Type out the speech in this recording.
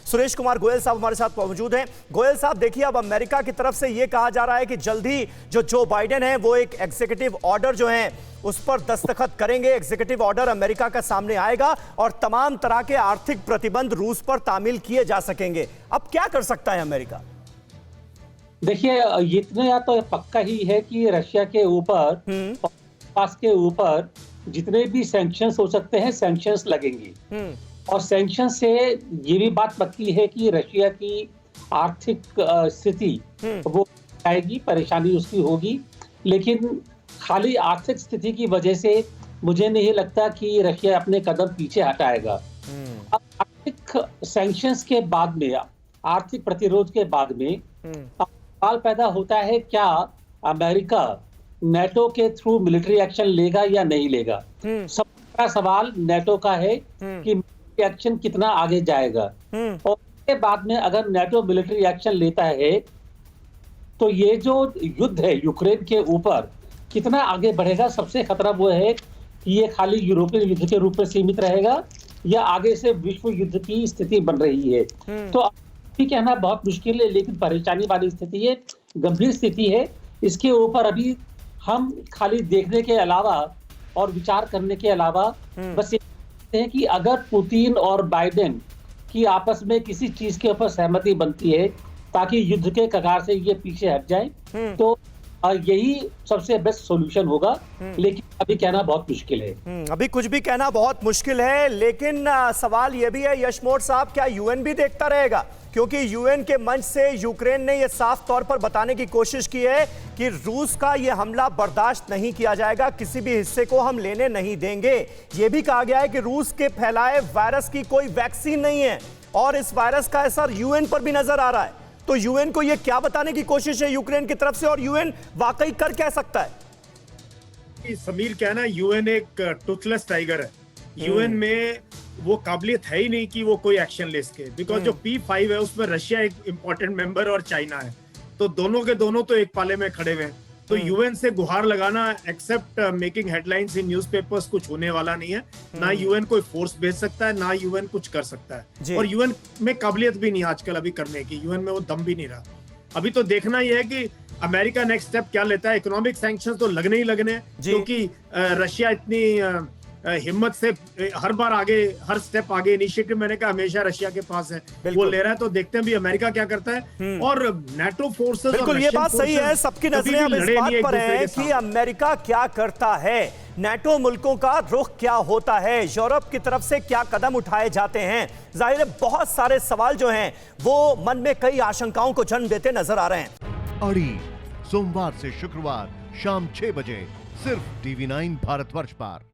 सुरेश कुमार गोयल साहब हमारे साथ मौजूद हैं। गोयल साहब, देखिए, अब अमेरिका की तरफ से यह कहा जा रहा है कि जल्द ही जो बाइडेन है वो एक एग्जीक्यूटिव ऑर्डर जो है उस पर दस्तखत करेंगे। एग्जीक्यूटिव ऑर्डर अमेरिका का सामने आएगा और तमाम तरह के आर्थिक प्रतिबंध रूस पर तामील किए जा सकेंगे। अब क्या कर सकता है अमेरिका? देखिए, इतना तो पक्का ही है कि रशिया के ऊपर, पास के ऊपर जितने भी सैंक्शंस हो सकते हैं, सैंक्शंस लगेंगी। और सैंक्शन से ये भी बात पक्की है कि रशिया की आर्थिक स्थिति वो आएगी, परेशानी उसकी होगी। लेकिन खाली आर्थिक स्थिति की वजह से मुझे नहीं लगता कि रशिया अपने कदम पीछे हटाएगा। अब आर्थिक सैंक्शंस के बाद में, आर्थिक प्रतिरोध के बाद में सवाल पैदा होता है, क्या अमेरिका नेटो के थ्रू मिलिट्री एक्शन लेगा या नहीं लेगा। सबका सवाल नेटो का है कि मिलिट्री एक्शन कितना आगे जाएगा। और उसके बाद में अगर नेटो मिलिट्री एक्शन लेता है तो ये जो युद्ध है यूक्रेन के ऊपर कितना आगे बढ़ेगा। सबसे खतरा वो है कि ये खाली यूरोपीय युद्ध के रूप में सीमित रहेगा या आगे से विश्व युद्ध की स्थिति बन रही है। तो अभी कहना बहुत मुश्किल है, लेकिन परेशानी वाली स्थिति है, गंभीर स्थिति है। इसके ऊपर अभी हम खाली देखने के अलावा और विचार करने के अलावा बस ये कहते हैं कि अगर पुतिन और बाइडेन की आपस में किसी चीज के ऊपर सहमति बनती है ताकि युद्ध के कगार से ये पीछे हट जाए, तो यही सबसे बेस्ट सॉल्यूशन होगा। लेकिन अभी कहना बहुत मुश्किल है। अभी कुछ भी कहना बहुत मुश्किल है। लेकिन सवाल यह भी है यशमोहन साहब, क्या यूएन भी देखता रहेगा? क्योंकि यूएन के मंच से यूक्रेन ने यह साफ तौर पर बताने की कोशिश की है कि रूस का यह हमला बर्दाश्त नहीं किया जाएगा, किसी भी हिस्से को हम लेने नहीं देंगे। यह भी कहा गया है कि रूस के फैलाए वायरस की कोई वैक्सीन नहीं है और इस वायरस का असर यूएन पर भी नजर आ रहा है। तो यूएन को यह क्या बताने की कोशिश है यूक्रेन की तरफ से, और यूएन वाकई कर क्या सकता है? समीर, क्या ना, यूएन एक टूथलेस टाइगर है। यूएन में वो काबिलियत है ही नहीं कि वो कोई एक्शन ले सके, बिकॉज जो P5 है उसमें रशिया एक इंपॉर्टेंट मेंबर और चाइना है, तो दोनों के दोनों तो एक पाले में खड़े हुए हैं। तो यूएन से गुहार लगाना except making headlines in newspapers कुछ होने वाला नहीं है। ना यूएन कोई फोर्स भेज सकता है, ना यूएन कुछ कर सकता है। और यूएन में काबिलियत भी नहीं आजकल अभी करने की, यूएन में वो दम भी नहीं रहा। अभी तो देखना ही है कि अमेरिका नेक्स्ट स्टेप क्या लेता है। इकोनॉमिक सैंक्शंस तो लगने ही लगने, क्योंकि रशिया इतनी हिम्मत से हर बार आगे, हर स्टेप आगे, इनिशिएटिव मैंने कहा हमेशा रशिया के पास है, वो ले रहा है। तो देखते हैं भी अमेरिका क्या करता है। और नेटो फोर्सेस, बिल्कुल ये बात सही है, सबकी नजरें अब इस बात पर है कि अमेरिका क्या करता है, नेटो मुल्कों का रुख क्या होता है, यूरोप की तरफ से क्या कदम उठाए जाते हैं। जाहिर है बहुत सारे सवाल जो हैं वो मन में कई आशंकाओं को जन्म देते नजर आ रहे हैं। अड़ी सोमवार से शुक्रवार शाम 6 बजे सिर्फ TV9 भारतवर्ष पर।